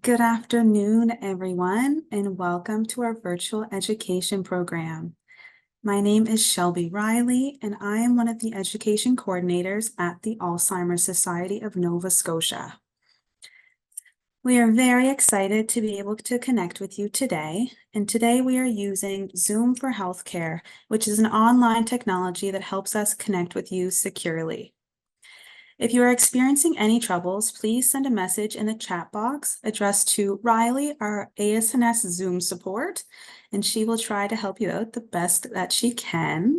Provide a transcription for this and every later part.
Good afternoon, everyone, and welcome to our virtual education program. My name is Shelby Riley, and I am one of the education coordinators at the Alzheimer's Society of Nova Scotia. We are very excited to be able to connect with you today, and today we are using Zoom for Healthcare, which is an online technology that helps us connect with you securely. If you are experiencing any troubles, please send a message in the chat box addressed to Riley, our ASNS Zoom support, and she will try to help you out the best that she can.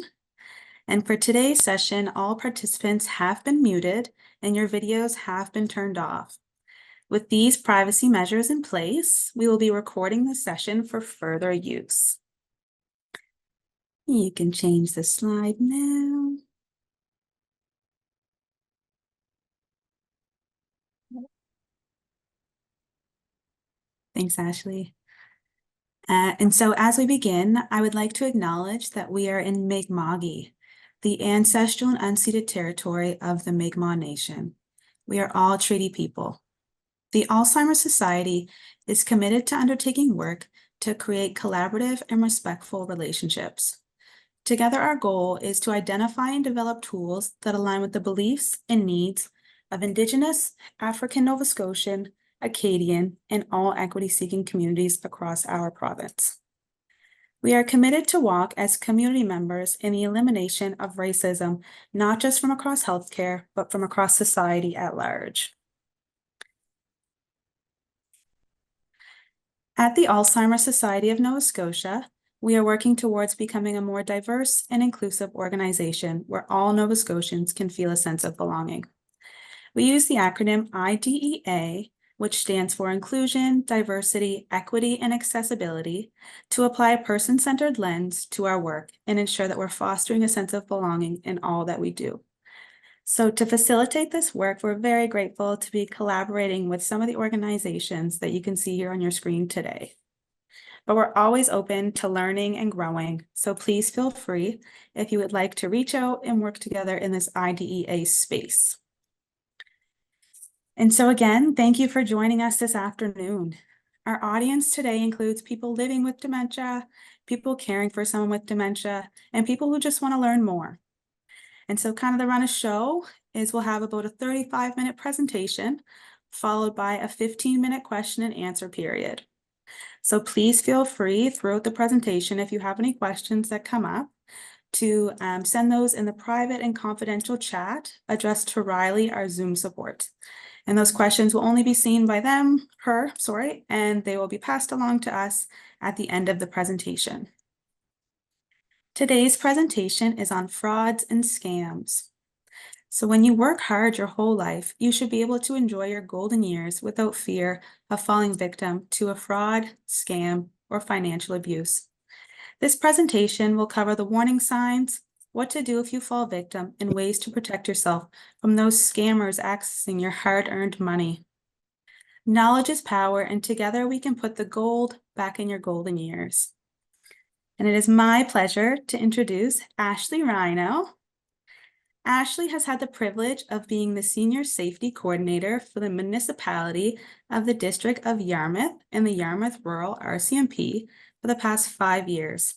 And for today's session, all participants have been muted and your videos have been turned off. With these privacy measures in place, we will be recording the session for further use. You can change the slide now. Thanks, Ashley. And so as we begin, I would like to acknowledge that we are in Mi'kma'ki, the ancestral and unceded territory of the Mi'kmaq Nation. We are all treaty people. The Alzheimer's Society is committed to undertaking work to create collaborative and respectful relationships. Together, our goal is to identify and develop tools that align with the beliefs and needs of Indigenous, African Nova Scotian, Acadian, and all equity-seeking communities across our province. We are committed to walk as community members in the elimination of racism, not just from across healthcare, but from across society at large. At the Alzheimer's Society of Nova Scotia, we are working towards becoming a more diverse and inclusive organization where all Nova Scotians can feel a sense of belonging. We use the acronym IDEA, which stands for Inclusion, Diversity, Equity, and Accessibility, to apply a person-centered lens to our work and ensure that we're fostering a sense of belonging in all that we do. So to facilitate this work, we're very grateful to be collaborating with some of the organizations that you can see here on your screen today. But we're always open to learning and growing, so please feel free if you would like to reach out and work together in this IDEA space. And so again, thank you for joining us this afternoon. Our audience today includes people living with dementia, people caring for someone with dementia, and people who just want to learn more. And so kind of the run of show is we'll have about a 35-minute presentation, followed by a 15-minute question and answer period. So please feel free throughout the presentation, if you have any questions that come up, to send those in the private and confidential chat addressed to Riley, our Zoom support. And those questions will only be seen by her, and they will be passed along to us at the end of the presentation. Today's presentation is on frauds and scams. So when you work hard your whole life, you should be able to enjoy your golden years without fear of falling victim to a fraud, scam, or financial abuse. This presentation will cover the warning signs, what to do if you fall victim, and ways to protect yourself from those scammers accessing your hard-earned money. Knowledge is power, and together we can put the gold back in your golden years. And it is my pleasure to introduce Ashley Rhyno. Ashley has had the privilege of being the Senior Safety Coordinator for the municipality of the District of Yarmouth and the Yarmouth Rural RCMP for the past 5 years.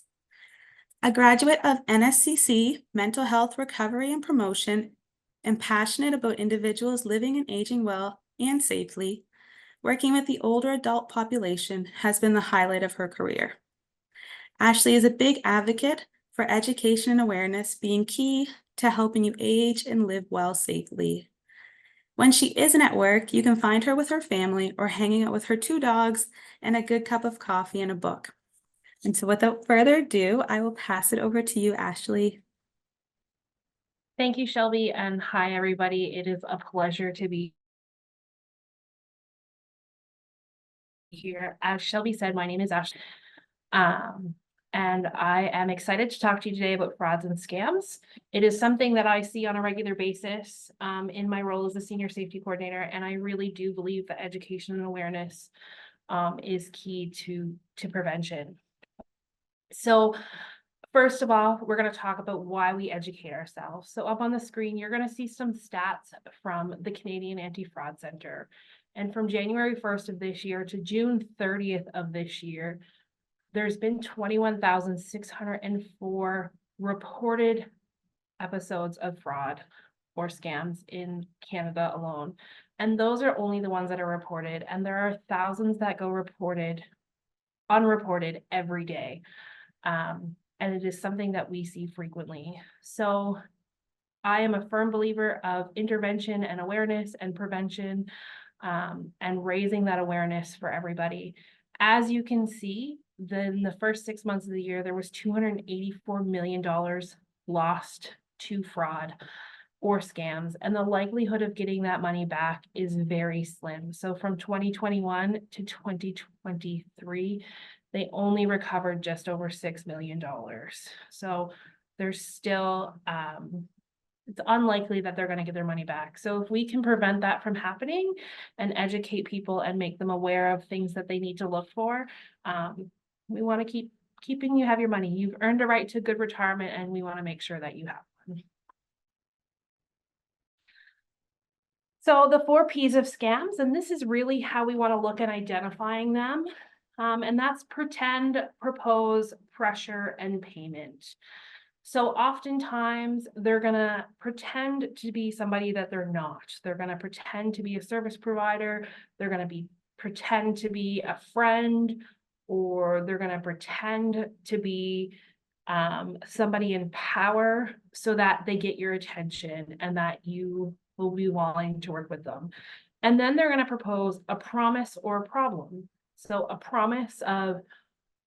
A graduate of NSCC, Mental Health Recovery and Promotion, and passionate about individuals living and aging well and safely, working with the older adult population has been the highlight of her career. Ashley is a big advocate for education and awareness being key to helping you age and live well safely. When she isn't at work, you can find her with her family or hanging out with her 2 dogs and a good cup of coffee and a book. And so without further ado, I will pass it over to you, Ashley. Thank you, Shelby, and hi, everybody. It is a pleasure to be here. As Shelby said, my name is Ashley, and I am excited to talk to you today about frauds and scams. It is something that I see on a regular basis in my role as a senior safety coordinator, and I really do believe that education and awareness is key to prevention. So first of all, we're going to talk about why we educate ourselves. So up on the screen, you're going to see some stats from the Canadian Anti-Fraud Centre. And from January 1st of this year to June 30th of this year, there's been 21,604 reported episodes of fraud or scams in Canada alone. And those are only the ones that are reported. And there are thousands that go unreported every day. And it is something that we see frequently. So I am a firm believer of intervention and awareness and prevention, and raising that awareness for everybody. As you can see, then the first 6 months of the year, there was $284 million lost to fraud or scams, and the likelihood of getting that money back is very slim. So from 2021 to 2023, they only recovered just over $6 million. So there's still, it's unlikely that they're going to get their money back. So if we can prevent that from happening and educate people and make them aware of things that they need to look for, we want to keeping you have your money. You've earned a right to a good retirement, and we want to make sure that you have one. So the 4 P's of scams, and this is really how we want to look at identifying them. And that's pretend, propose, pressure, and payment. So oftentimes they're gonna pretend to be somebody that they're not. They're gonna pretend to be a service provider. They're gonna pretend to be a friend, or they're gonna pretend to be somebody in power so that they get your attention and that you will be willing to work with them. And then they're gonna propose a promise or a problem. So a promise of,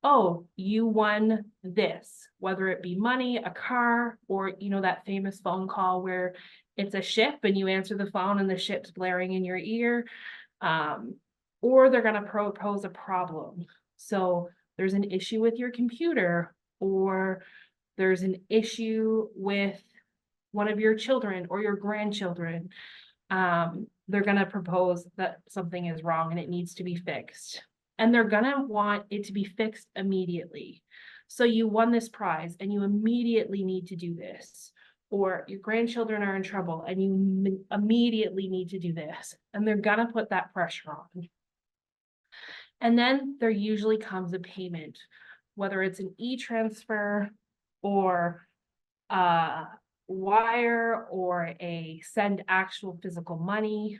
oh, you won this, whether it be money, a car, or, that famous phone call where it's a ship and you answer the phone and the ship's blaring in your ear. Or they're going to propose a problem. So there's an issue with your computer, or there's an issue with one of your children or your grandchildren. They're going to propose that something is wrong and it needs to be fixed. And they're gonna want it to be fixed immediately. So you won this prize and you immediately need to do this. Or your grandchildren are in trouble and you immediately need to do this. And they're gonna put that pressure on. And then there usually comes a payment, whether it's an e-transfer or a wire or a send actual physical money,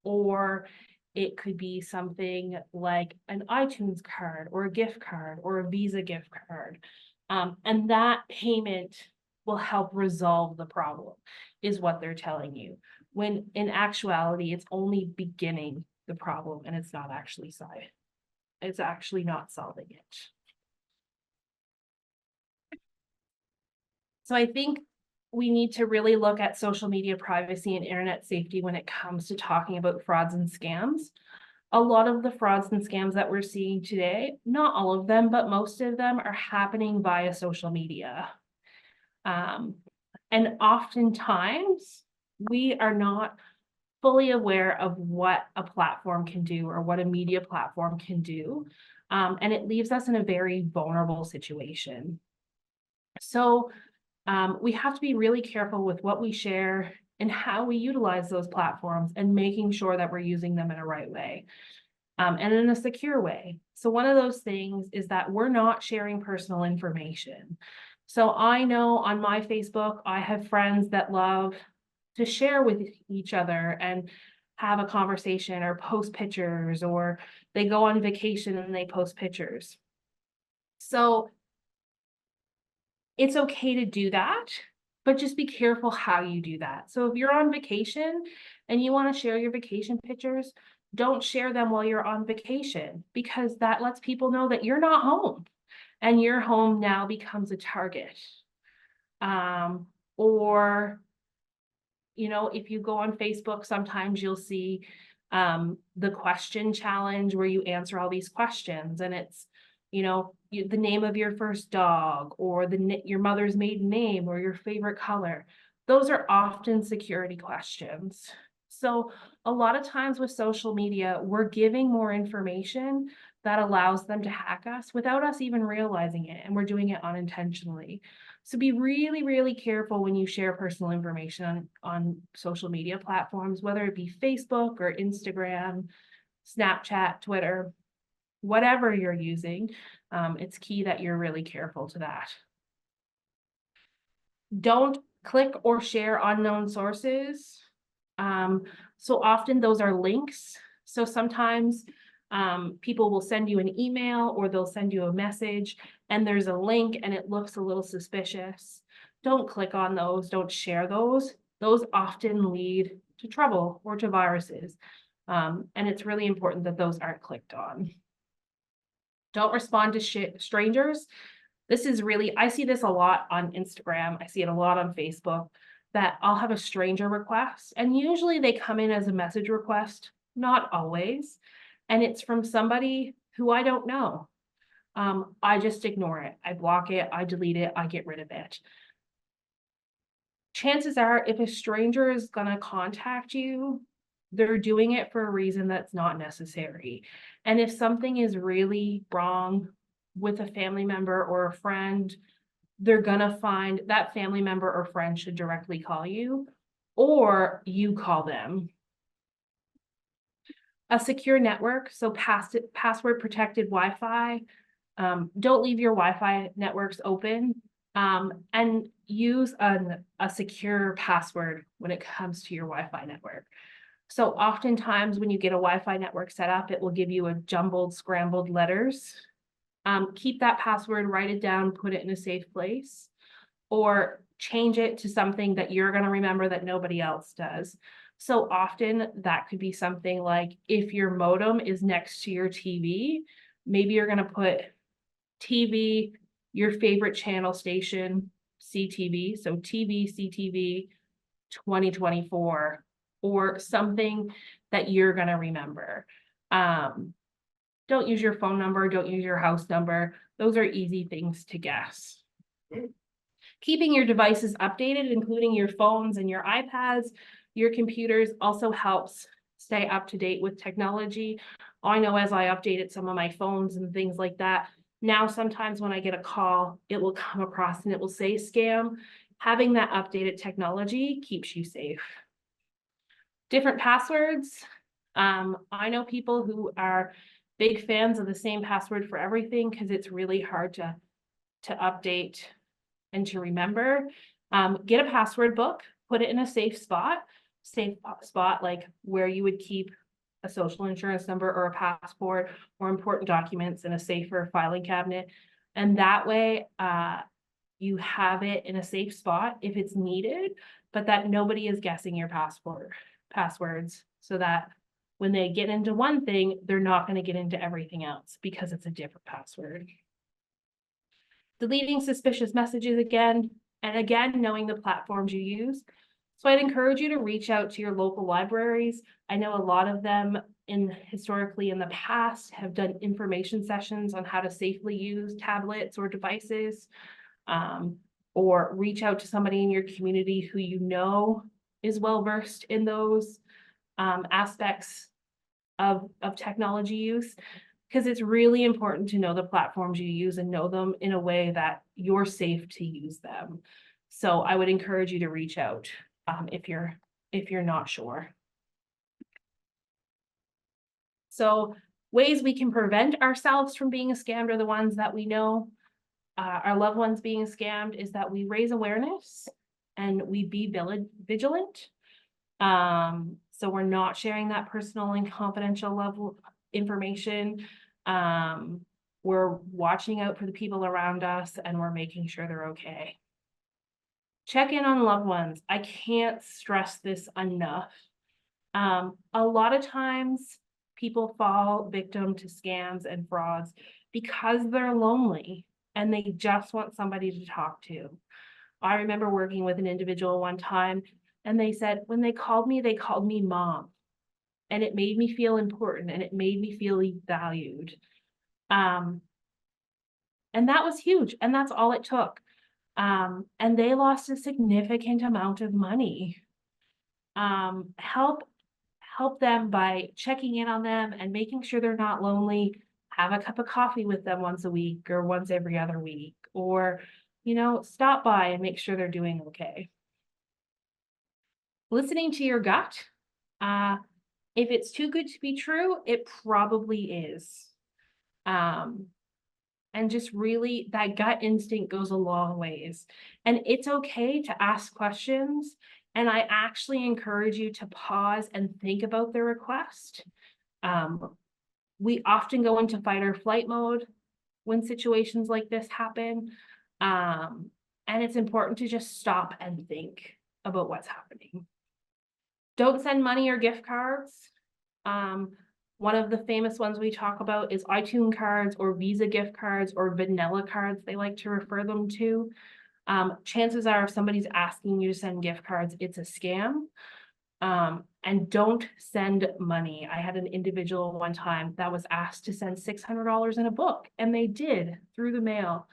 or it could be something like an iTunes card or a gift card or a Visa gift card. And that payment will help resolve the problem, is what they're telling you. When in actuality, it's only beginning the problem and it's not actually not solving it. So I think we need to really look at social media privacy and internet safety when it comes to talking about frauds and scams. A lot of the frauds and scams that we're seeing today, not all of them, but most of them are happening via social media. And oftentimes we are not fully aware of what a platform can do or what a media platform can do. And it leaves us in a very vulnerable situation. So we have to be really careful with what we share and how we utilize those platforms, and making sure that we're using them in a right way, and in a secure way. So one of those things is that we're not sharing personal information. So I know on my Facebook, I have friends that love to share with each other and have a conversation or post pictures, or they go on vacation and they post pictures. So it's okay to do that, but just be careful how you do that. So if you're on vacation and you want to share your vacation pictures, don't share them while you're on vacation, because that lets people know that you're not home and your home now becomes a target. Or, if you go on Facebook, sometimes you'll see the question challenge where you answer all these questions, and it's, the name of your first dog, or your mother's maiden name, or your favorite color. Those are often security questions. So a lot of times with social media, we're giving more information that allows them to hack us without us even realizing it, and we're doing it unintentionally. So be really, really careful when you share personal information on social media platforms, whether it be Facebook or Instagram. Snapchat, Twitter, whatever you're using, it's key that you're really careful to that. Don't click or share unknown sources. So often those are links. So sometimes people will send you an email or they'll send you a message and there's a link and it looks a little suspicious. Don't click on those, don't share those. Those often lead to trouble or to viruses. And it's really important that those aren't clicked on. Don't respond to strangers. This is really, I see this a lot on Instagram. I see it a lot on Facebook, that I'll have a stranger request, and usually they come in as a message request, not always. And it's from somebody who I don't know. I just ignore it. I block it, I delete it, I get rid of it. Chances are, if a stranger is gonna contact you, they're doing it for a reason that's not necessary. And if something is really wrong with a family member or a friend, they're gonna find that family member or friend should directly call you, or you call them. A secure network, so password protected Wi-Fi. Don't leave your Wi-Fi networks open, and use a secure password when it comes to your Wi-Fi network. So oftentimes when you get a Wi-Fi network set up, it will give you a jumbled, scrambled letters. Keep that password, write it down, put it in a safe place, or change it to something that you're going to remember that nobody else does. So often that could be something like, if your modem is next to your TV, maybe you're going to put TV, your favorite channel station, CTV, so TV, CTV 2024, or something that you're going to remember. Don't use your phone number, don't use your house number. Those are easy things to guess. Keeping your devices updated, including your phones and your iPads, your computers, also helps stay up to date with technology. I know as I updated some of my phones and things like that, now sometimes when I get a call, it will come across and it will say scam. Having that updated technology keeps you safe. Different passwords. I know people who are big fans of the same password for everything because it's really hard to update and to remember. Get a password book, put it in a safe spot like where you would keep a social insurance number or a passport or important documents in a safer filing cabinet. And that way, you have it in a safe spot if it's needed, but that nobody is guessing your passwords, so that when they get into one thing, they're not going to get into everything else because it's a different password. Deleting suspicious messages again and again, knowing the platforms you use. So I'd encourage you to reach out to your local libraries. I know a lot of them historically in the past have done information sessions on how to safely use tablets or devices, or reach out to somebody in your community who you know is well versed in those aspects of technology use, because it's really important to know the platforms you use and know them in a way that you're safe to use them. So I would encourage you to reach out if you're not sure. So ways we can prevent ourselves from being scammed are the ones that we know. Our loved ones being scammed is that we raise awareness and we be vigilant. So we're not sharing that personal and confidential level information. We're watching out for the people around us and we're making sure they're okay. Check in on loved ones. I can't stress this enough. A lot of times people fall victim to scams and frauds because they're lonely and they just want somebody to talk to. I remember working with an individual one time and they said, when they called me mom. And it made me feel important and it made me feel valued. And that was huge. And that's all it took. And they lost a significant amount of money. Help them by checking in on them and making sure they're not lonely. Have a cup of coffee with them once a week or once every other week, or, stop by and make sure they're doing okay. Listening to your gut. If it's too good to be true, it probably is. And just really, that gut instinct goes a long ways. And it's okay to ask questions. And I actually encourage you to pause and think about the request. We often go into fight or flight mode when situations like this happen. And it's important to just stop and think about what's happening. Don't send money or gift cards. One of the famous ones we talk about is iTunes cards or Visa gift cards or vanilla cards, they like to refer them to. Chances are if somebody's asking you to send gift cards, it's a scam. And don't send money. I had an individual one time that was asked to send $600 in a book, and they did through the mail.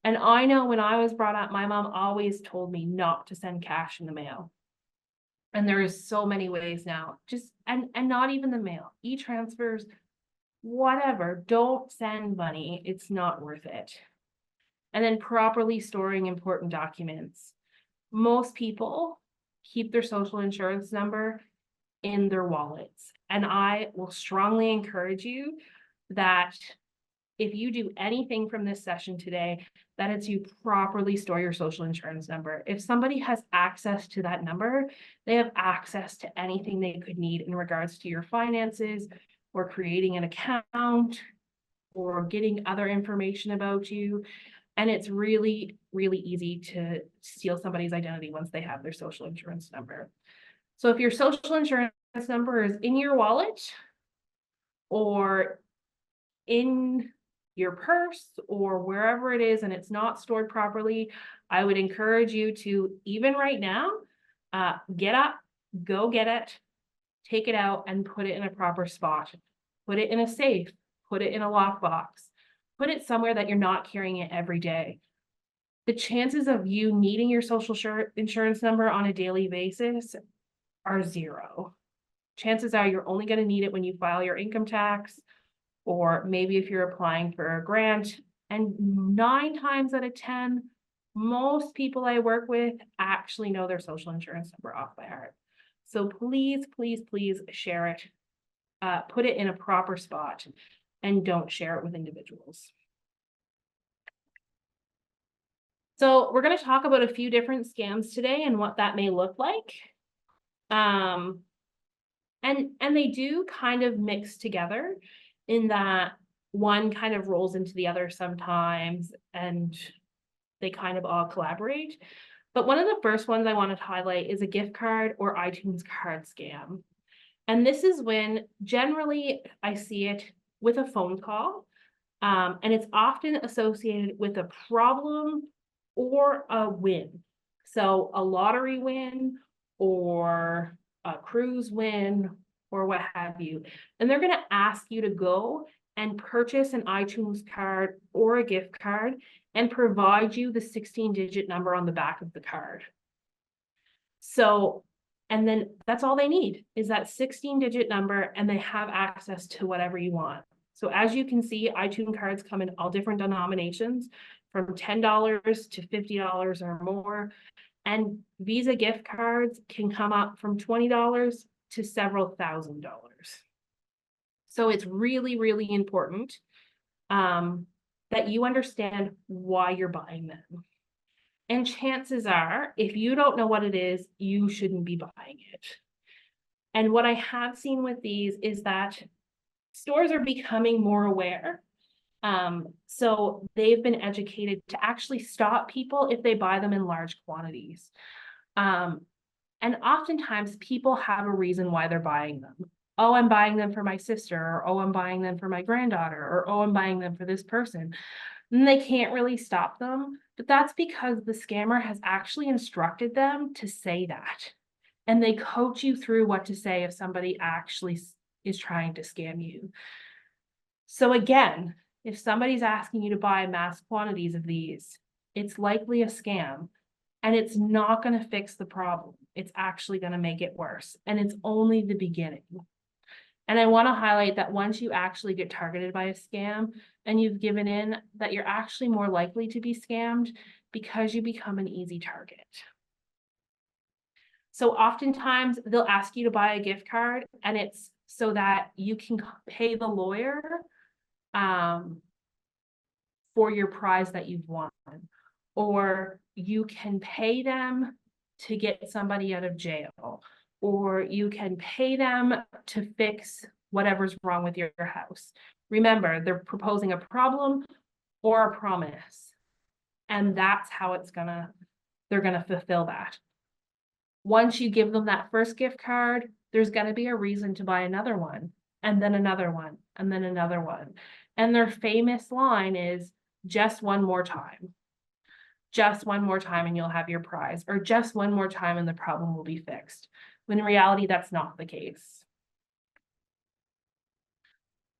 And I know when I was brought up, my mom always told me not to send cash in the mail. And there is so many ways now, just, and not even the mail, e-transfers, whatever, don't send money. It's not worth it. And then properly storing important documents. Most people keep their social insurance number in their wallets. And I will strongly encourage you that if you do anything from this session today, that it's you properly store your social insurance number. If somebody has access to that number, they have access to anything they could need in regards to your finances or creating an account or getting other information about you. And it's really, really easy to steal somebody's identity once they have their social insurance number. So if your social insurance number is in your wallet or in your purse or wherever it is and it's not stored properly, I would encourage you to, even right now, get up, go get it, take it out and put it in a proper spot. Put it in a safe, put it in a lockbox, put it somewhere that you're not carrying it every day. The chances of you needing your social insurance number on a daily basis are zero. Chances are you're only going to need it when you file your income tax, or maybe if you're applying for a grant. And 9 times out of 10, most people I work with actually know their social insurance number off by heart. So please, please, please share it. Put it in a proper spot and don't share it with individuals. So we're going to talk about a few different scams today and what that may look like. And they do kind of mix together in that one kind of rolls into the other sometimes and they kind of all collaborate. But one of the first ones I want to highlight is a gift card or iTunes card scam. And this is when generally I see it with a phone call, and it's often associated with a problem or a win. So a lottery win or a cruise win or what have you. And they're going to ask you to go and purchase an iTunes card or a gift card and provide you the 16-digit number on the back of the card. So, and then that's all they need is that 16-digit number, and they have access to whatever you want. So as you can see, iTunes cards come in all different denominations from $10 to $50 or more. And Visa gift cards can come up from $20 to several $1,000s. So it's really, really important that you understand why you're buying them. And chances are, if you don't know what it is, you shouldn't be buying it. And what I have seen with these is that stores are becoming more aware. So they've been educated to actually stop people if they buy them in large quantities. And oftentimes people have a reason why they're buying them. Oh, I'm buying them for my sister, or oh, I'm buying them for my granddaughter, or oh, I'm buying them for this person. And they can't really stop them, but that's because the scammer has actually instructed them to say that. And they coach you through what to say if somebody actually is trying to scam you. So again, if somebody's asking you to buy mass quantities of these, it's likely a scam, and it's not going to fix the problem. It's actually going to make it worse, and it's only the beginning. And I want to highlight that once you actually get targeted by a scam and you've given in, that you're actually more likely to be scammed because you become an easy target. So oftentimes they'll ask you to buy a gift card, and it's so that you can pay the lawyer for your prize that you've won, or you can pay them to get somebody out of jail, or you can pay them to fix whatever's wrong with your house. Remember, they're proposing a problem or a promise, and that's how they're gonna fulfill that. Once you give them that first gift card, there's gonna be a reason to buy another one, and then another one, and then another one. And their famous line is, just one more time. Just one more time and you'll have your prize, or just one more time and the problem will be fixed. When in reality, that's not the case.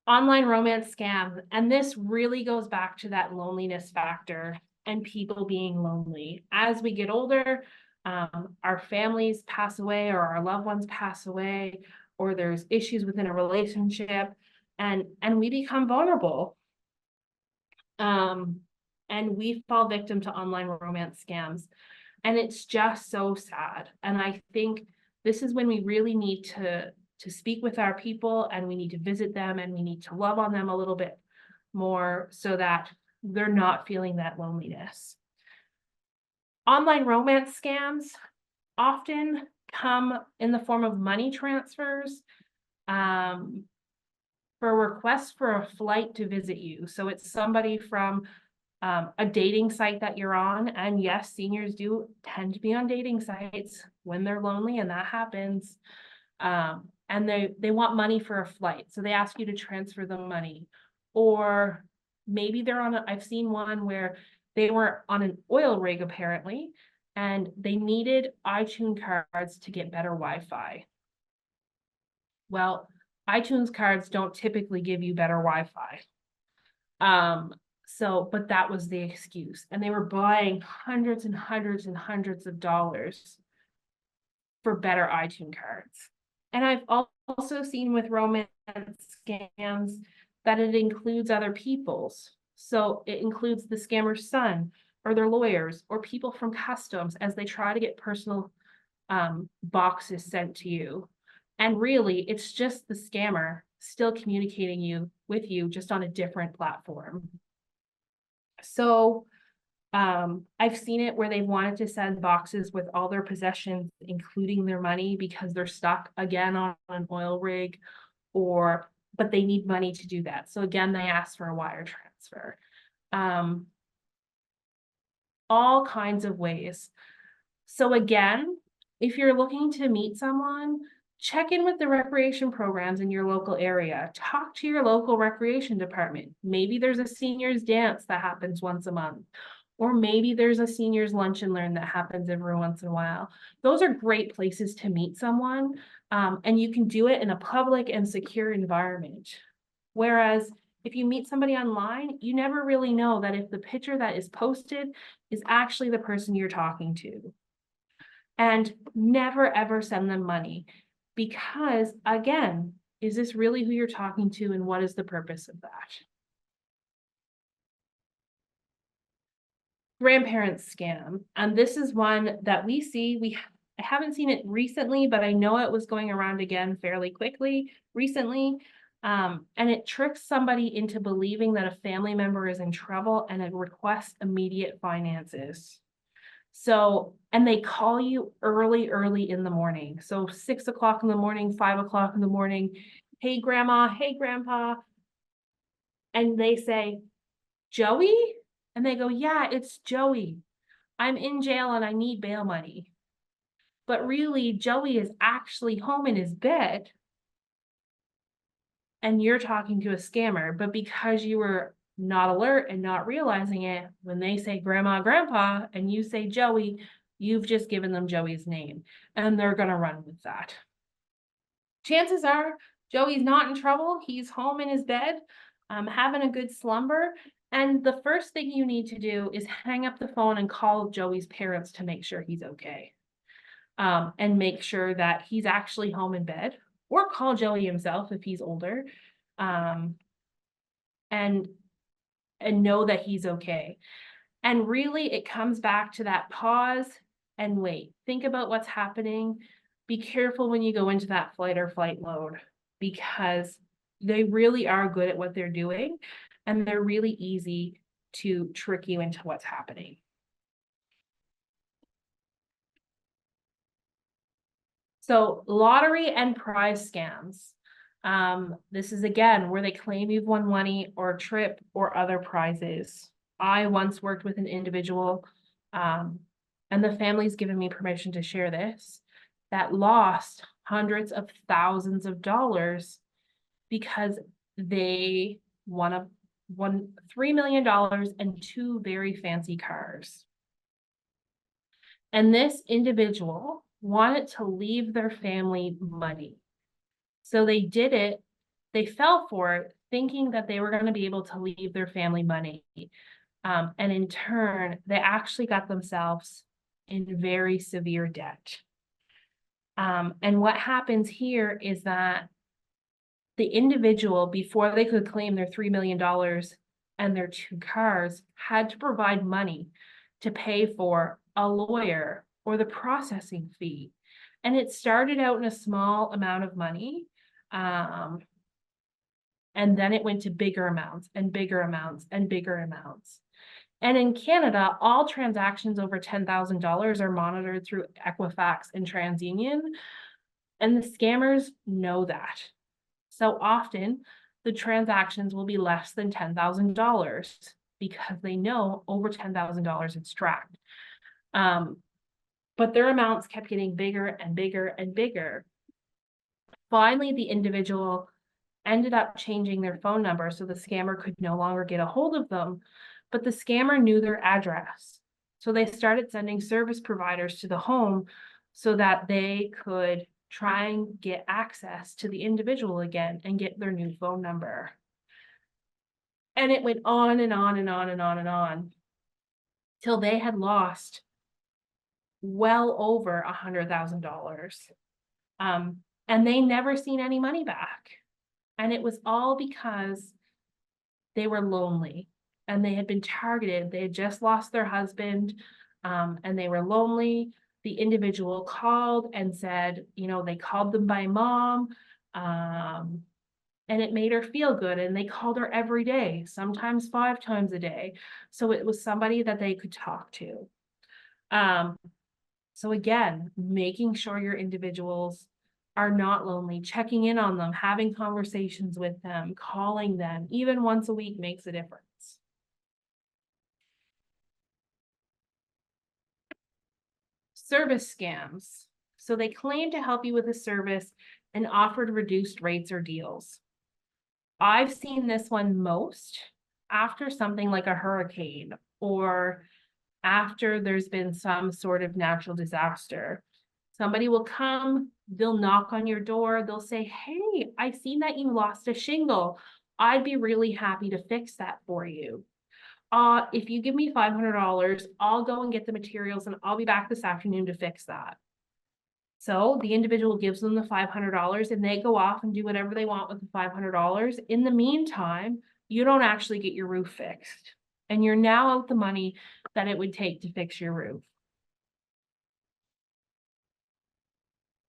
Online romance scams, and this really goes back to that loneliness factor and people being lonely. As we get older, our families pass away, or our loved ones pass away, or there's issues within a relationship, and we become vulnerable. And we fall victim to online romance scams. And it's just so sad. And I think this is when we really need to speak with our people, and we need to visit them, and we need to love on them a little bit more so that they're not feeling that loneliness. Online romance scams often come in the form of money transfers, for requests for a flight to visit you. So it's somebody from a dating site that you're on. And yes, seniors do tend to be on dating sites when they're lonely, and that happens. And they want money for a flight. So they ask you to transfer them money. Or maybe they're on I've seen one where they were on an oil rig apparently, and they needed iTunes cards to get better Wi-Fi. Well, iTunes cards don't typically give you better Wi-Fi. But that was the excuse. And they were buying hundreds and hundreds and hundreds of dollars for better iTunes cards. And I've also seen with romance scams that it includes other people's. So it includes the scammer's son, or their lawyers, or people from customs, as they try to get personal boxes sent to you. And really, it's just the scammer still communicating with you, just on a different platform. So I've seen it where they wanted to send boxes with all their possessions, including their money, because they're stuck again on an oil rig, but they need money to do that. So again, they ask for a wire transfer. All kinds of ways. So again, if you're looking to meet someone, check in with the recreation programs in your local area. Talk to your local recreation department. Maybe there's a seniors dance that happens once a month, or maybe there's a seniors lunch and learn that happens every once in a while. Those are great places to meet someone, and you can do it in a public and secure environment. Whereas if you meet somebody online, you never really know that if the picture that is posted is actually the person you're talking to. And never ever send them money, because again, is this really who you're talking to, and what is the purpose of that? Grandparents scam, and this is one that we see. I haven't seen it recently, but I know it was going around again fairly quickly recently. And it tricks somebody into believing that a family member is in trouble, and it requests immediate finances. So, and they call you early in the morning. So 6 o'clock in the morning, 5 o'clock in the morning. Hey, grandma, hey, grandpa. And they say, Joey? And they go, yeah, it's Joey. I'm in jail and I need bail money. But really, Joey is actually home in his bed, and you're talking to a scammer. But because you were not alert and not realizing it, when they say grandma, grandpa, and you say Joey, you've just given them Joey's name, and they're going to run with that. Chances are Joey's not in trouble. He's home in his bed, having a good slumber. And the first thing you need to do is hang up the phone and call Joey's parents to make sure he's okay. And make sure that he's actually home in bed, or call Joey himself if he's older, and know that he's okay. And really, it comes back to that pause and wait. Think about what's happening. Be careful when you go into that flight or flight mode, because they really are good at what they're doing and they're really easy to trick you into what's happening. So lottery and prize scams. This is again where they claim you've won money or a trip or other prizes. I once worked with an individual, and the family's given me permission to share this, that lost hundreds of thousands of dollars because they won $3 million and 2 very fancy cars. And this individual wanted to leave their family money. So they did it, they fell for it, thinking that they were going to be able to leave their family money. And in turn, they actually got themselves in very severe debt. And what happens here is that the individual, before they could claim their $3 million and their 2 cars, had to provide money to pay for a lawyer or the processing fee. And it started out in a small amount of money. And then it went to bigger amounts and bigger amounts and bigger amounts. And in Canada, all transactions over $10,000 are monitored through Equifax and TransUnion. And the scammers know that. So often the transactions will be less than $10,000 because they know over $10,000 it's tracked. But their amounts kept getting bigger and bigger and bigger. Finally, the individual ended up changing their phone number so the scammer could no longer get a hold of them, but the scammer knew their address. So they started sending service providers to the home so that they could try and get access to the individual again and get their new phone number. And it went on and on and on and on and on till they had lost well over $100,000. And they never seen any money back. And it was all because they were lonely and they had been targeted. They had just lost their husband, and they were lonely. The individual called and said, you know, they called them by mom, and it made her feel good. And they called her every day, sometimes 5 times a day. So it was somebody that they could talk to. So again, making sure your individuals are not lonely, checking in on them, having conversations with them, calling them, even once a week makes a difference. Service scams. So they claim to help you with a service and offered reduced rates or deals. I've seen this one most after something like a hurricane or after there's been some sort of natural disaster. Somebody will come, they'll knock on your door, they'll say, hey, I've seen that you lost a shingle. I'd be really happy to fix that for you. If you give me $500, I'll go and get the materials and I'll be back this afternoon to fix that. So the individual gives them the $500 and they go off and do whatever they want with the $500. In the meantime, you don't actually get your roof fixed. And you're now out the money that it would take to fix your roof.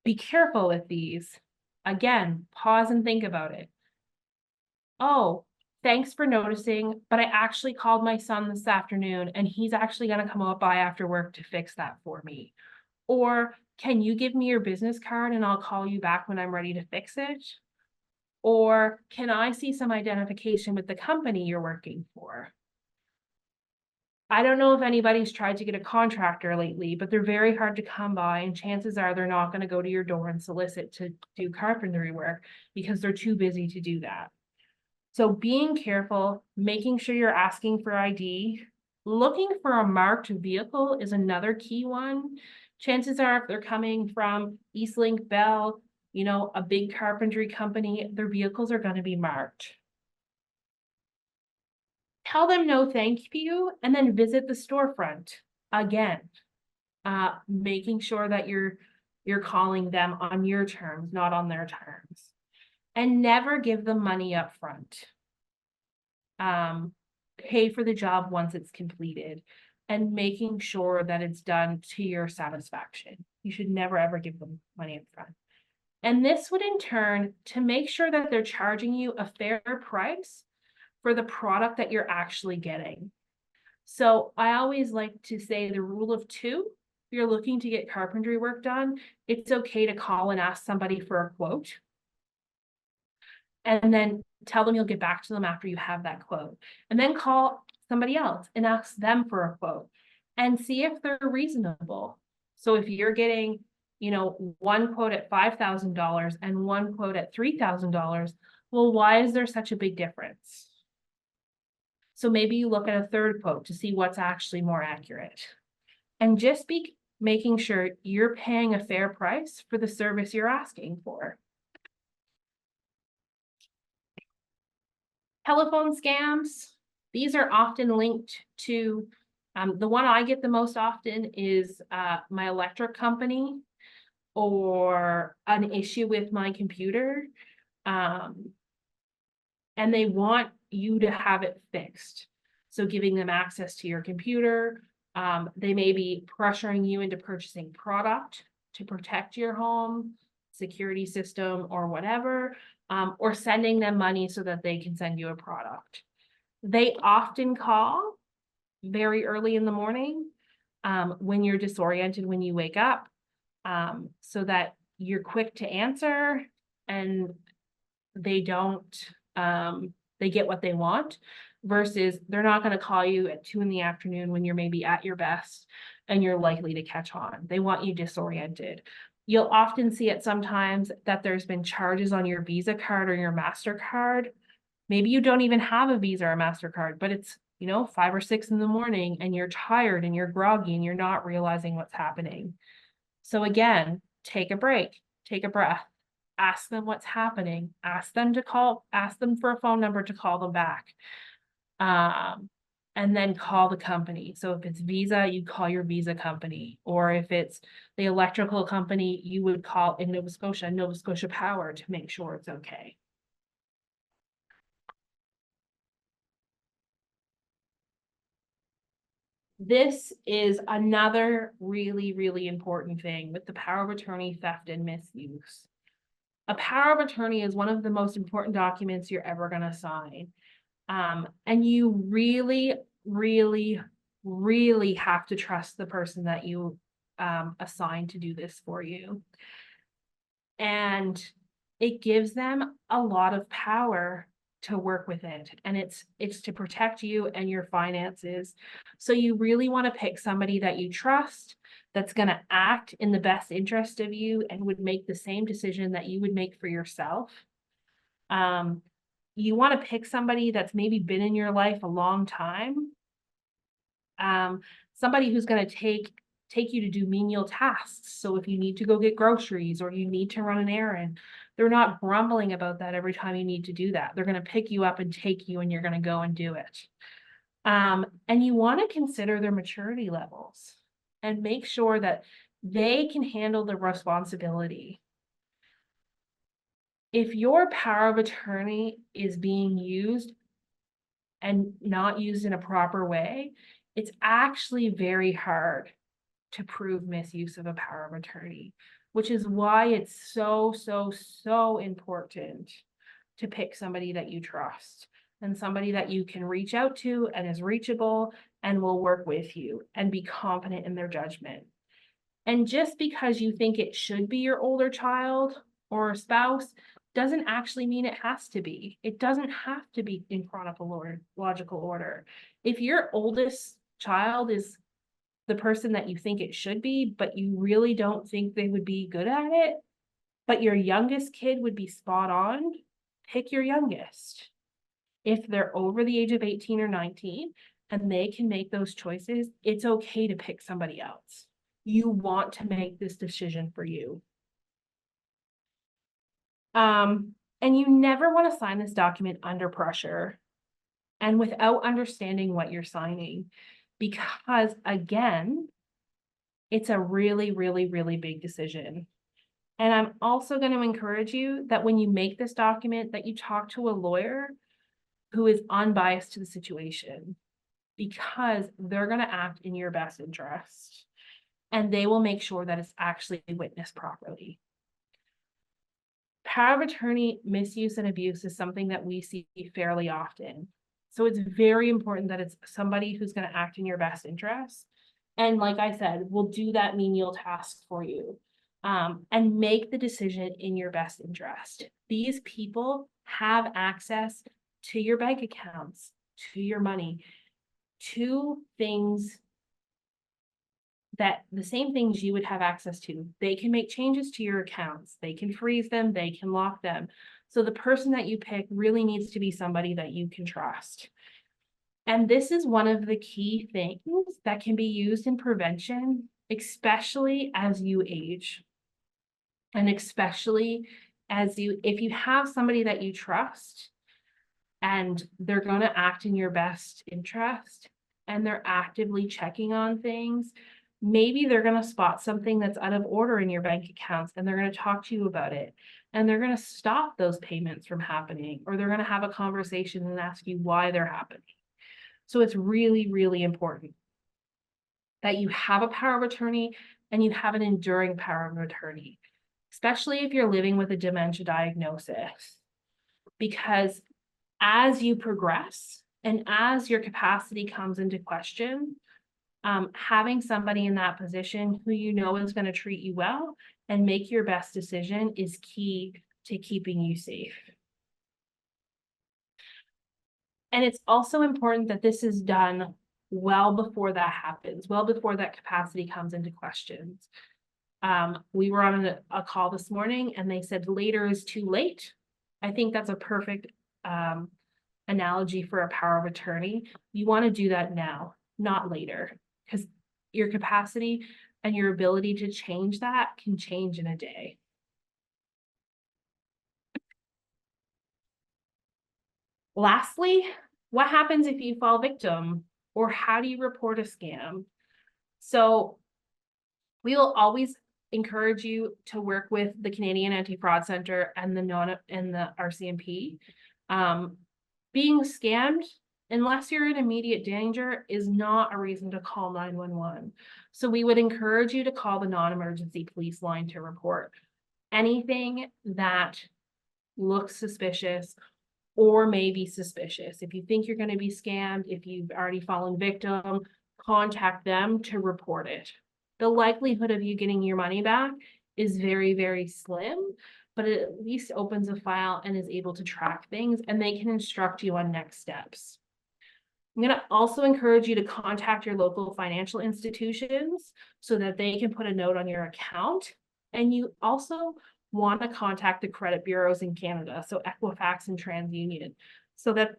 Be careful with these. Again, pause and think about it. Oh, thanks for noticing, but I actually called my son this afternoon and he's actually going to come up by after work to fix that for me. Or can you give me your business card and I'll call you back when I'm ready to fix it? Or can I see some identification with the company you're working for? I don't know if anybody's tried to get a contractor lately, but they're very hard to come by and chances are they're not going to go to your door and solicit to do carpentry work because they're too busy to do that. So being careful, making sure you're asking for ID, looking for a marked vehicle is another key one. Chances are if they're coming from Eastlink, Bell, you know, a big carpentry company, their vehicles are going to be marked. Tell them no thank you and then visit the storefront again, making sure that you're calling them on your terms, not on their terms. And never give them money up front. Pay for the job once it's completed. and making sure that it's done to your satisfaction. You should never, ever give them money up front. And this would in turn to make sure that they're charging you a fair price for the product that you're actually getting. So I always like to say the rule of two. If you're looking to get carpentry work done, it's okay to call and ask somebody for a quote. And then tell them you'll get back to them after you have that quote. And then call somebody else and ask them for a quote and see if they're reasonable. So if you're getting, one quote at $5,000 and one quote at $3,000, well, why is there such a big difference? So maybe you look at a third quote to see what's actually more accurate. And just be making sure you're paying a fair price for the service you're asking for. Telephone scams, these are often linked to, the one I get the most often is my electric company or an issue with my computer. And they want you to have it fixed. So giving them access to your computer, they may be pressuring you into purchasing product to protect your home, security system, or whatever, or sending them money so that they can send you a product. They often call very early in the morning, when you're disoriented, when you wake up, so that you're quick to answer and they don't, they get what they want, versus they're not going to call you at 2 p.m. when you're maybe at your best and you're likely to catch on. They want you disoriented. You'll often see it sometimes that there's been charges on your Visa card or your MasterCard. Maybe you don't even have a Visa or a MasterCard, but it's, 5 or 6 in the morning and you're tired and you're groggy and you're not realizing what's happening. So again, take a break, take a breath, ask them what's happening, ask them for a phone number to call them back. And then call the company. So if it's Visa, you call your Visa company, or if it's the electrical company, you would call in Nova Scotia Power to make sure it's okay. This is another really, really important thing with the power of attorney theft and misuse. A power of attorney is one of the most important documents you're ever going to sign. And you really, really, really have to trust the person that you assign to do this for you. And it gives them a lot of power to work with it. And it's to protect you and your finances. So you really want to pick somebody that you trust, that's going to act in the best interest of you and would make the same decision that you would make for yourself. You want to pick somebody that's maybe been in your life a long time. Somebody who's going to take you to do menial tasks. So if you need to go get groceries or you need to run an errand, they're not grumbling about that every time you need to do that. They're going to pick you up and take you and you're going to go and do it. And you want to consider their maturity levels and make sure that they can handle the responsibility. If your power of attorney is being used and not used in a proper way, it's actually very hard to prove misuse of a power of attorney, which is why it's so, so, so important to pick somebody that you trust and somebody that you can reach out to and is reachable and will work with you and be confident in their judgment. And just because you think it should be your older child or spouse doesn't actually mean it has to be. It doesn't have to be in chronological order. If your oldest child is the person that you think it should be, but you really don't think they would be good at it, but your youngest kid would be spot on, pick your youngest. If they're over the age of 18 or 19 and they can make those choices, it's okay to pick somebody else. You want to make this decision for you. And you never want to sign this document under pressure and without understanding what you're signing, because again, it's a really, really, really big decision. And I'm also going to encourage you that when you make this document, that you talk to a lawyer who is unbiased to the situation. because they're gonna act in your best interest. And they will make sure that it's actually witnessed properly. Power of attorney misuse and abuse is something that we see fairly often. So it's very important that it's somebody who's going to act in your best interest. And like I said, will do that menial task for you, and make the decision in your best interest. These people have access to your bank accounts, to your money, to things that the same things you would have access to. They can make changes to your accounts. They can freeze them. They can lock them. So the person that you pick really needs to be somebody that you can trust. And this is one of the key things that can be used in prevention, especially as you age. And especially if you have somebody that you trust and they're going to act in your best interest and they're actively checking on things, maybe they're going to spot something that's out of order in your bank accounts and they're going to talk to you about it. And they're going to stop those payments from happening, or they're going to have a conversation and ask you why they're happening. So it's really, really important that you have a power of attorney and you have an enduring power of attorney, especially if you're living with a dementia diagnosis. Because as you progress and as your capacity comes into question, having somebody in that position who you know is going to treat you well and make your best decision is key to keeping you safe. And it's also important that this is done well before that happens, well before that capacity comes into questions. We were on a call this morning and they said later is too late. I think that's a perfect analogy for a power of attorney. You want to do that now, not later, because your capacity and your ability to change that can change in a day. Lastly, what happens if you fall victim, or how do you report a scam? So we will always encourage you to work with the Canadian Anti-Fraud Center and the RCMP. Being scammed, unless you're in immediate danger, is not a reason to call 911. So we would encourage you to call the non-emergency police line to report anything that looks suspicious or may be suspicious. If you think you're going to be scammed, if you've already fallen victim, contact them to report it. The likelihood of you getting your money back is very, very slim, but it at least opens a file and is able to track things, and they can instruct you on next steps. I'm going to also encourage you to contact your local financial institutions so that they can put a note on your account. And you also want to contact the credit bureaus in Canada, so Equifax and TransUnion, so that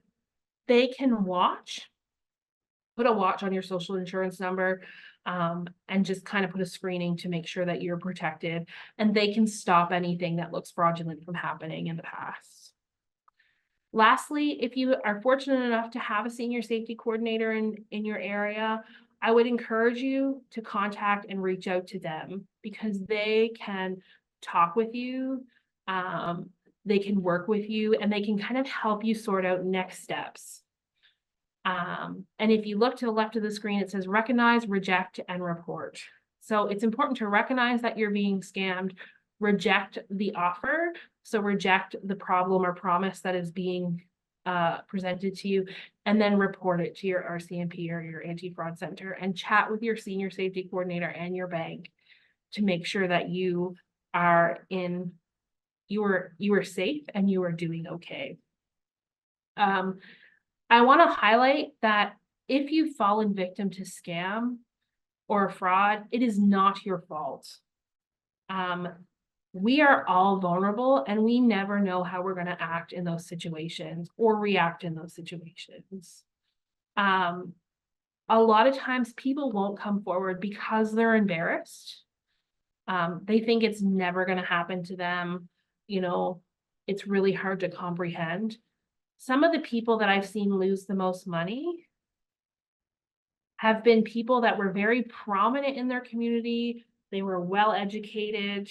they can put a watch on your social insurance number, and just kind of put a screening to make sure that you're protected, and they can stop anything that looks fraudulent from happening in the past. Lastly, if you are fortunate enough to have a senior safety coordinator in your area, I would encourage you to contact and reach out to them, because they can talk with you, they can work with you, and they can kind of help you sort out next steps. And if you look to the left of the screen, it says recognize, reject, and report. So it's important to recognize that you're being scammed, reject the offer, so reject the problem or promise that is being presented to you, and then report it to your RCMP or your anti-fraud center, and chat with your senior safety coordinator and your bank to make sure that you are safe and you are doing okay. I want to highlight that if you've fallen victim to scam or fraud, it is not your fault. We are all vulnerable and we never know how we're going to act in those situations or react in those situations. A lot of times people won't come forward because they're embarrassed. They think it's never going to happen to them. You know, it's really hard to comprehend. Some of the people that I've seen lose the most money have been people that were very prominent in their community. They were well educated,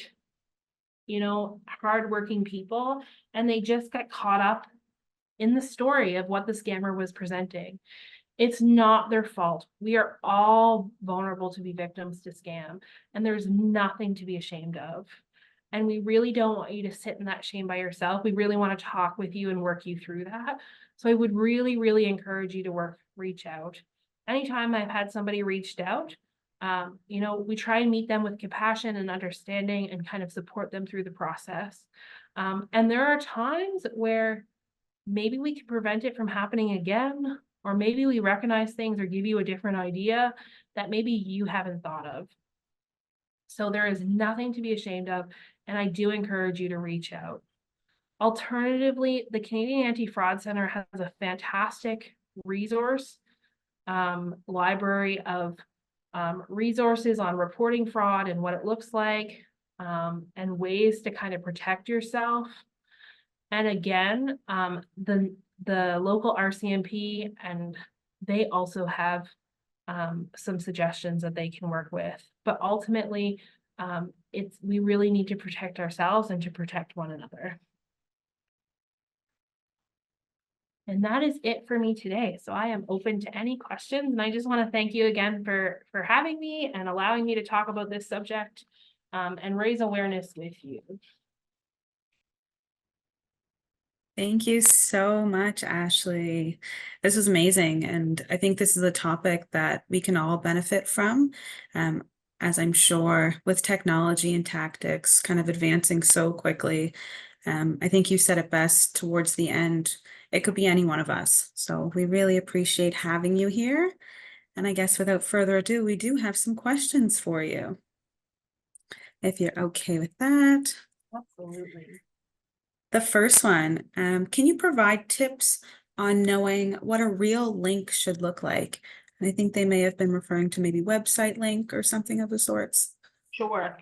you know, hardworking people, and they just got caught up in the story of what the scammer was presenting. It's not their fault. We are all vulnerable to be victims to scam, and there's nothing to be ashamed of. And we really don't want you to sit in that shame by yourself. We really want to talk with you and work you through that. So I would really, really encourage you to reach out. Anytime I've had somebody reached out, we try and meet them with compassion and understanding and kind of support them through the process. And there are times where maybe we can prevent it from happening again, or maybe we recognize things or give you a different idea that maybe you haven't thought of. So there is nothing to be ashamed of, and I do encourage you to reach out. Alternatively, the Canadian Anti-Fraud Centre has a fantastic resource library of resources on reporting fraud and what it looks like, and ways to kind of protect yourself. And again, the local RCMP, and they also have some suggestions that they can work with. But ultimately, we really need to protect ourselves and to protect one another. And that is it for me today. So I am open to any questions, and I just want to thank you again for having me and allowing me to talk about this subject and raise awareness with you. Thank you so much, Ashley. This was amazing. And I think this is a topic that we can all benefit from. As I'm sure with technology and tactics kind of advancing so quickly, I think you said it best towards the end. It could be any one of us. So we really appreciate having you here. And I guess without further ado, we do have some questions for you. If you're okay with that. Absolutely. The first one, can you provide tips on knowing what a real link should look like? And I think they may have been referring to maybe website link or something of the sorts. Sure.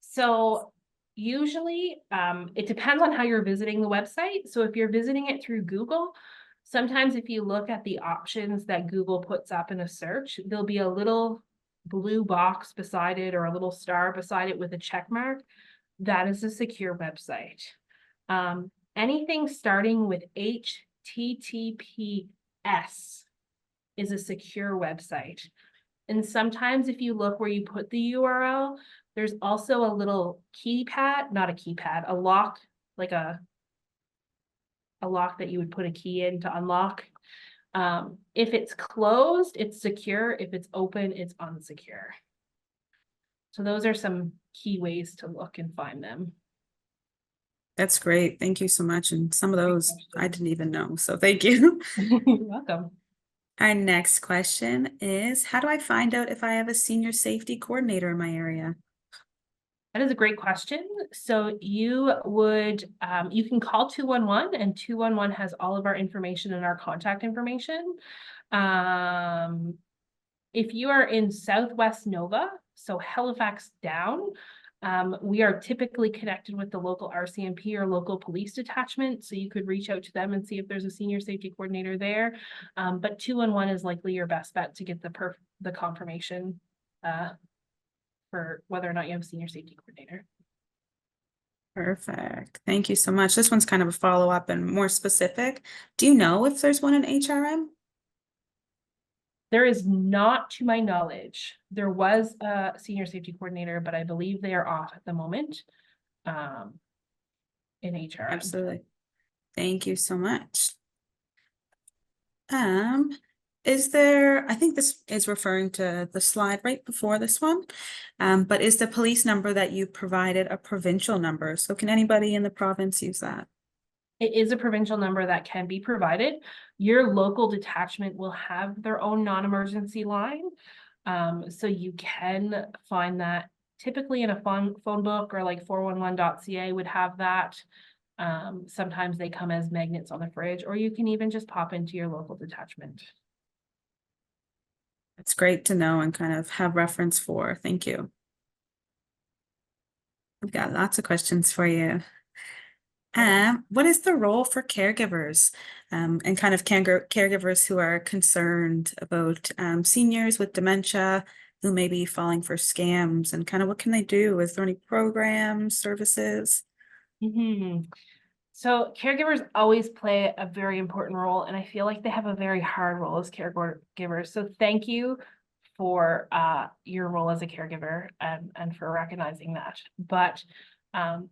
So usually it depends on how you're visiting the website. So if you're visiting it through Google, sometimes if you look at the options that Google puts up in a search, there'll be a little blue box beside it or a little star beside it with a check mark. That is a secure website. Anything starting with HTTPS is a secure website. And sometimes if you look where you put the URL, there's also a little keypad, not a keypad, a lock, like a lock that you would put a key in to unlock. If it's closed, it's secure. If it's open, it's unsecure. So those are some key ways to look and find them. That's great. Thank you so much. And some of those I didn't even know. So thank you. You're welcome. Our next question is, how do I find out if I have a senior safety coordinator in my area? That is a great question. So you can call 211, and 211 has all of our information and our contact information. If you are in Southwest Nova, so Halifax down, we are typically connected with the local RCMP or local police detachment. So you could reach out to them and see if there's a senior safety coordinator there. But 211 is likely your best bet to get the confirmation for whether or not you have a senior safety coordinator. Perfect. Thank you so much. This one's kind of a follow-up and more specific. Do you know if there's one in HRM? There is not, to my knowledge. There was a senior safety coordinator, but I believe they are off at the moment in HRM. Absolutely. Thank you so much. I think this is referring to the slide right before this one, but is the police number that you provided a provincial number? So can anybody in the province use that? It is a provincial number that can be provided. Your local detachment will have their own non-emergency line. So you can find that typically in a phone book, or like 411.ca would have that. Sometimes they come as magnets on the fridge, or you can even just pop into your local detachment. It's great to know and kind of have reference for. Thank you. We've got lots of questions for you. What is the role for caregivers and kind of caregivers who are concerned about seniors with dementia who may be falling for scams, and kind of what can they do? Is there any programs, services? So caregivers always play a very important role, and I feel like they have a very hard role as caregivers. So thank you for your role as a caregiver and for recognizing that. But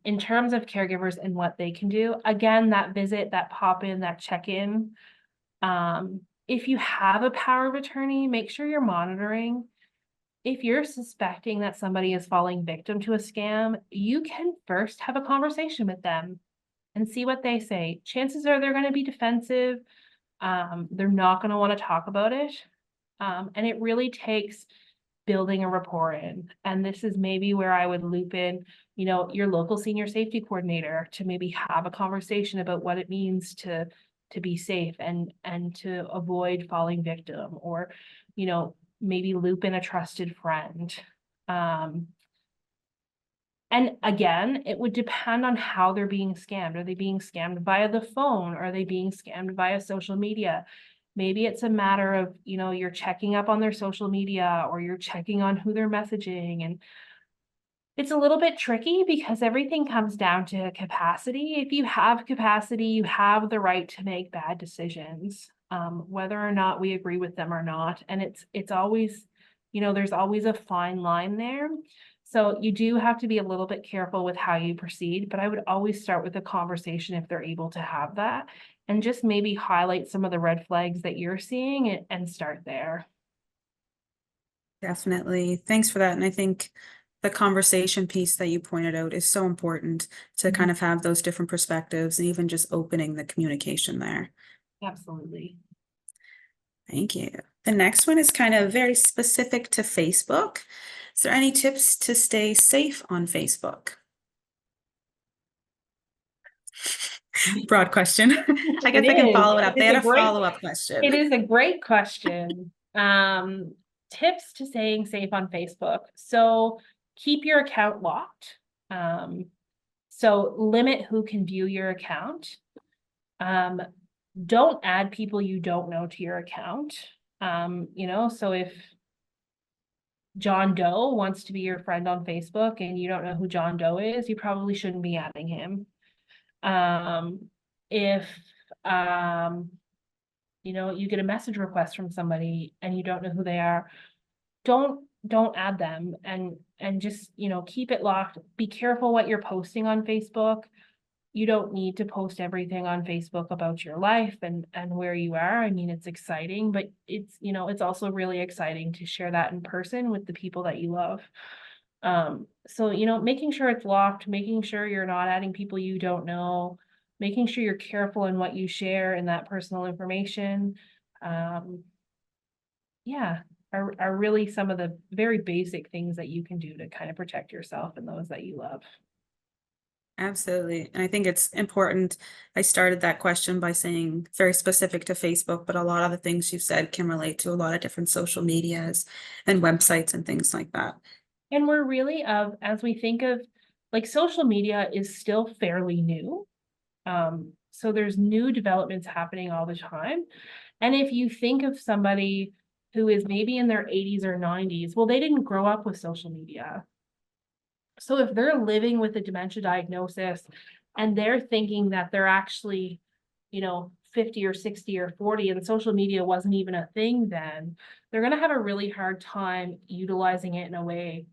in terms of caregivers and what they can do, again, that visit, that pop in, that check in. If you have a power of attorney, make sure you're monitoring. If you're suspecting that somebody is falling victim to a scam, you can first have a conversation with them and see what they say. Chances are they're going to be defensive. They're not going to want to talk about it. And it really takes building a rapport in. And this is maybe where I would loop in, your local senior safety coordinator to maybe have a conversation about what it means to be safe and to avoid falling victim, or, maybe loop in a trusted friend. And again, it would depend on how they're being scammed. Are they being scammed via the phone? Are they being scammed via social media? Maybe it's a matter of, you're checking up on their social media, or you're checking on who they're messaging. And it's a little bit tricky because everything comes down to capacity. If you have capacity, you have the right to make bad decisions, whether or not we agree with them or not. And it's always, there's always a fine line there. So you do have to be a little bit careful with how you proceed, but I would always start with a conversation if they're able to have that, and just maybe highlight some of the red flags that you're seeing and start there. Definitely. Thanks for that. And I think the conversation piece that you pointed out is so important to kind of have those different perspectives and even just opening the communication there. Absolutely. Thank you. The next one is kind of very specific to Facebook. Is there any tips to stay safe on Facebook? Broad question. I guess I can follow it up. They had a follow-up question. It is a great question. Tips to staying safe on Facebook. So keep your account locked. So limit who can view your account. Don't add people you don't know to your account. So if John Doe wants to be your friend on Facebook and you don't know who John Doe is, you probably shouldn't be adding him. If you get a message request from somebody and you don't know who they are, don't add them, and just, keep it locked. Be careful what you're posting on Facebook. You don't need to post everything on Facebook about your life and where you are. I mean, it's exciting, but it's also really exciting to share that in person with the people that you love. So, making sure it's locked, making sure you're not adding people you don't know, making sure you're careful in what you share in that personal information. Yeah, are really some of the very basic things that you can do to kind of protect yourself and those that you love. Absolutely. And I think it's important. I started that question by saying very specific to Facebook, but a lot of the things you said can relate to a lot of different social medias and websites and things like that. And we're really as we think of, like, social media is still fairly new. So there's new developments happening all the time. And if you think of somebody who is maybe in their 80s or 90s, well, they didn't grow up with social media. So if they're living with a dementia diagnosis and they're thinking that they're actually, 50 or 60 or 40 and social media wasn't even a thing then, they're going to have a really hard time utilizing it in a way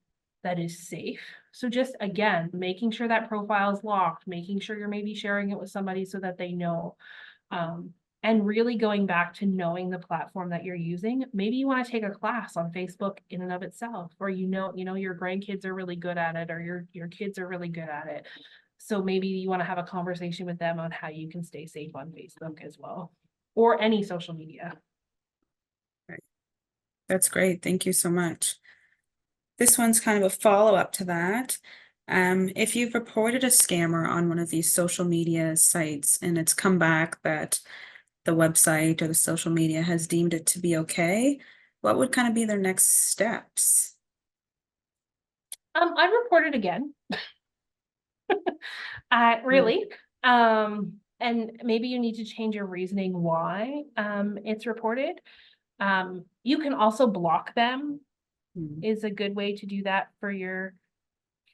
that is safe. So just, again, making sure that profile is locked, making sure you're maybe sharing it with somebody so that they know. And really going back to knowing the platform that you're using. Maybe you want to take a class on Facebook in and of itself, or your grandkids are really good at it, or your kids are really good at it. So maybe you want to have a conversation with them on how you can stay safe on Facebook as well, or any social media. Right. That's great. Thank you so much. This one's kind of a follow-up to that. If you've reported a scammer on one of these social media sites and it's come back that the website or the social media has deemed it to be okay, what would kind of be their next steps? I've reported again. Really. And maybe you need to change your reasoning why it's reported. You can also block them, Mm. is a good way to do that for your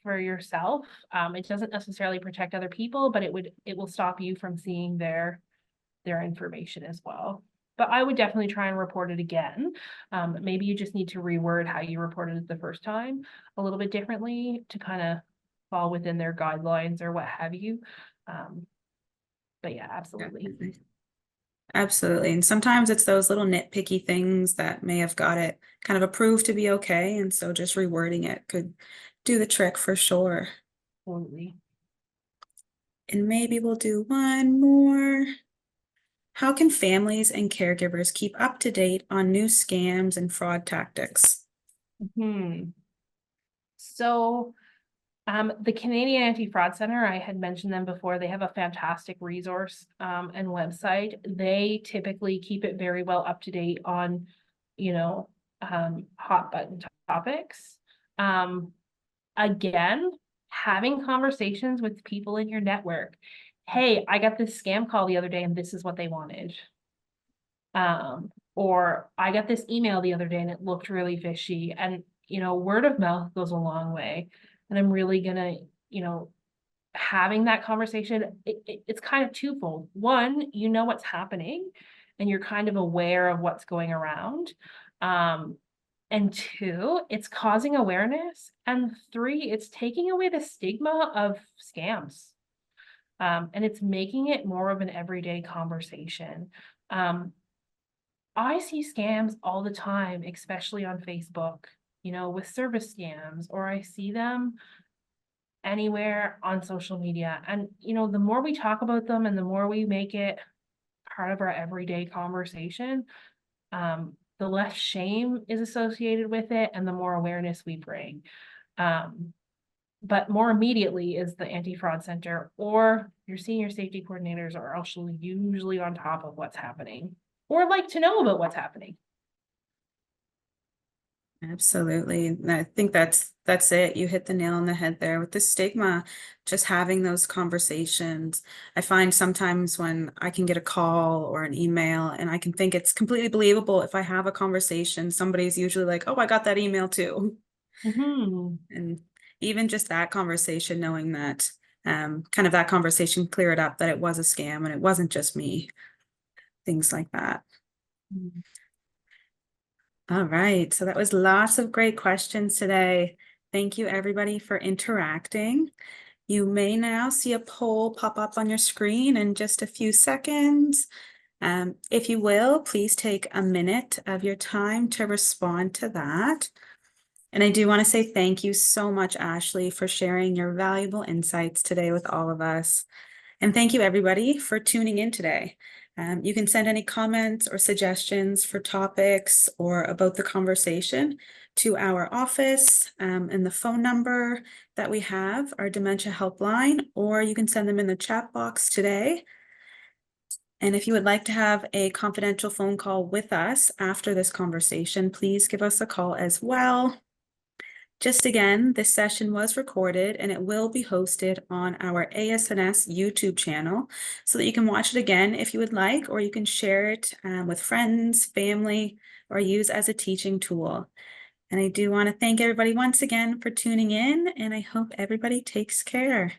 for yourself. It doesn't necessarily protect other people, but it will stop you from seeing their information as well. But I would definitely try and report it again. Maybe you just need to reword how you reported it the first time a little bit differently to kind of fall within their guidelines or what have you. But yeah, absolutely. Definitely. Absolutely. And sometimes it's those little nitpicky things that may have got it kind of approved to be okay. And so just rewording it could do the trick for sure. Totally. And maybe we'll do one more. How can families and caregivers keep up to date on new scams and fraud tactics? So the Canadian Anti-Fraud Center, I had mentioned them before. They have a fantastic resource and website. They typically keep it very well up to date on, hot button topics. Again, having conversations with people in your network. Hey, I got this scam call the other day and this is what they wanted. Or I got this email the other day and it looked really fishy. And, word of mouth goes a long way. And I'm really gonna, having that conversation, it's kind of twofold. One, you know what's happening and you're kind of aware of what's going around. And two, it's causing awareness. And three, it's taking away the stigma of scams. And it's making it more of an everyday conversation. I see scams all the time, especially on Facebook, with service scams, or I see them anywhere on social media. And, the more we talk about them and the more we make it part of our everyday conversation, the less shame is associated with it and the more awareness we bring. But more immediately is the Anti-Fraud Center or your senior safety coordinators are also usually on top of what's happening or like to know about what's happening. Absolutely. And I think that's it. You hit the nail on the head there with the stigma, just having those conversations. I find sometimes when I can get a call or an email and I can think it's completely believable if I have a conversation, somebody's usually like, oh, I got that email too. Mm-hmm. And even just that conversation, knowing that kind of that conversation cleared up that it was a scam and it wasn't just me, things like that. All right, so that was lots of great questions today. Thank you everybody for interacting. You may now see a poll pop up on your screen in just a few seconds. If you will, please take a minute of your time to respond to that. And I do want to say thank you so much, Ashley, for sharing your valuable insights today with all of us. And thank you everybody for tuning in today. You can send any comments or suggestions for topics or about the conversation to our office and the phone number that we have, our dementia helpline, or you can send them in the chat box today. And if you would like to have a confidential phone call with us after this conversation, please give us a call as well. Just again, this session was recorded and it will be hosted on our ASNS YouTube channel so that you can watch it again if you would like, or you can share it with friends, family, or use as a teaching tool. And I do want to thank everybody once again for tuning in, and I hope everybody takes care.